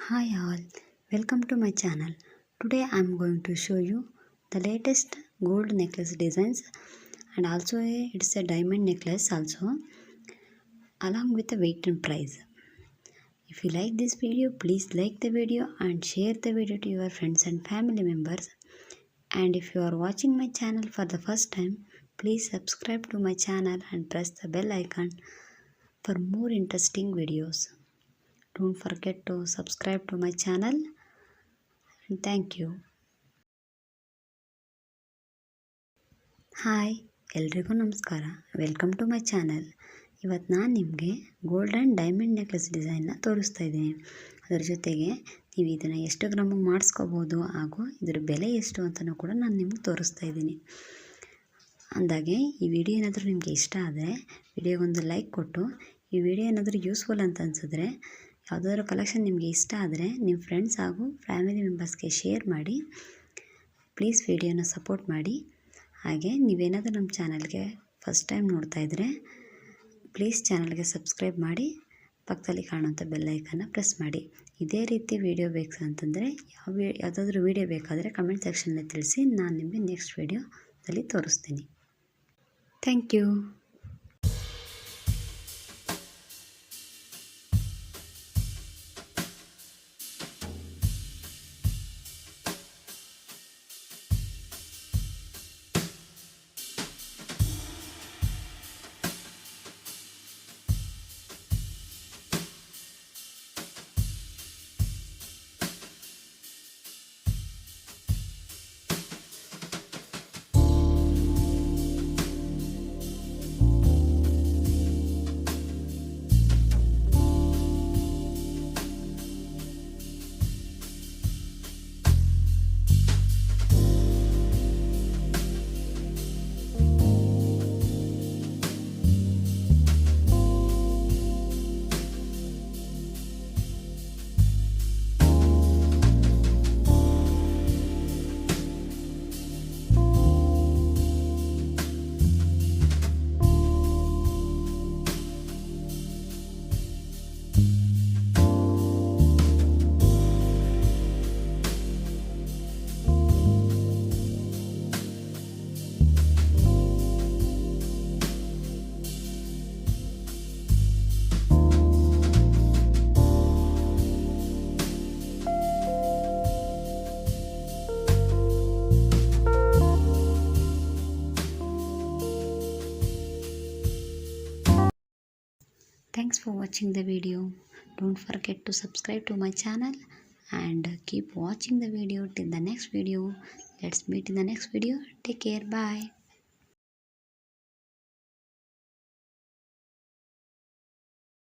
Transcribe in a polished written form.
Hi all, welcome to my channel. Today I am going to show you the latest gold necklace designs, and also it's a diamond necklace also, along with the weight and price. If you like this video, please like the video and share the video to your friends and family members. And if you are watching my channel for the first time, please subscribe to my channel and press the bell icon for more interesting videos. Don't forget to subscribe to my channel, and thank you. Hi, ಎಲ್ರಿಗೂ ನಮಸ್ಕಾರ. Welcome to my channel. ಇವತ್ತು ನಾನು ನಿಮಗೆ gold and diamond necklace ಡಿಸೈನ್ನ ತೋರಿಸ್ತಾ ಇದ್ದೀನಿ. ಅದರ ಜೊತೆಗೆ ನೀವು ಇದನ್ನು ಎಷ್ಟು ಗ್ರಾಮಿಗೆ ಮಾಡಿಸ್ಕೋಬೋದು ಹಾಗೂ ಇದರ ಬೆಲೆ ಎಷ್ಟು ಅಂತಲೂ ಕೂಡ ನಾನು ನಿಮಗೆ ತೋರಿಸ್ತಾ ಇದ್ದೀನಿ. ಅಂದಾಗೆ ಈ ವಿಡಿಯೋ ಏನಾದರೂ ನಿಮಗೆ ಇಷ್ಟ ಆದರೆ ವಿಡಿಯೋಗೊಂದು ಲೈಕ್ ಕೊಟ್ಟು, ಈ ವಿಡಿಯೋ ಏನಾದರೂ ಯೂಸ್ಫುಲ್ ಅಂತ ಅನಿಸಿದ್ರೆ, ಯಾವುದಾದ್ರೂ ಕಲೆಕ್ಷನ್ ನಿಮಗೆ ಇಷ್ಟ ಆದರೆ ನಿಮ್ಮ ಫ್ರೆಂಡ್ಸ್ ಹಾಗೂ ಫ್ಯಾಮಿಲಿ ಮೆಂಬರ್ಸ್ಗೆ ಶೇರ್ ಮಾಡಿ. ಪ್ಲೀಸ್ ವಿಡಿಯೋನ ಸಪೋರ್ಟ್ ಮಾಡಿ. ಹಾಗೆ ನೀವೇನಾದರೂ ನಮ್ಮ ಚಾನಲ್ಗೆ ಫಸ್ಟ್ ಟೈಮ್ ನೋಡ್ತಾ ಇದ್ದರೆ ಪ್ಲೀಸ್ ಚಾನಲ್ಗೆ ಸಬ್ಸ್ಕ್ರೈಬ್ ಮಾಡಿ, ಪಕ್ಕದಲ್ಲಿ ಕಾಣುವಂಥ ಬೆಲ್ಲೈಕನ್ನ ಪ್ರೆಸ್ ಮಾಡಿ. ಇದೇ ರೀತಿ ವಿಡಿಯೋ ಬೇಕು ಅಂತಂದರೆ ಯಾವುದಾದ್ರೂ ವಿಡಿಯೋ ಬೇಕಾದರೆ ಕಮೆಂಟ್ ಸೆಕ್ಷನಲ್ಲಿ ತಿಳಿಸಿ, ನಾನು ನಿಮಗೆ ನೆಕ್ಸ್ಟ್ ವಿಡಿಯೋದಲ್ಲಿ ತೋರಿಸ್ತೀನಿ. Thank you. Thanks for watching the video. Don't forget to subscribe to my channel and keep watching the video till the next video. Let's meet in the next video. Take care. Bye.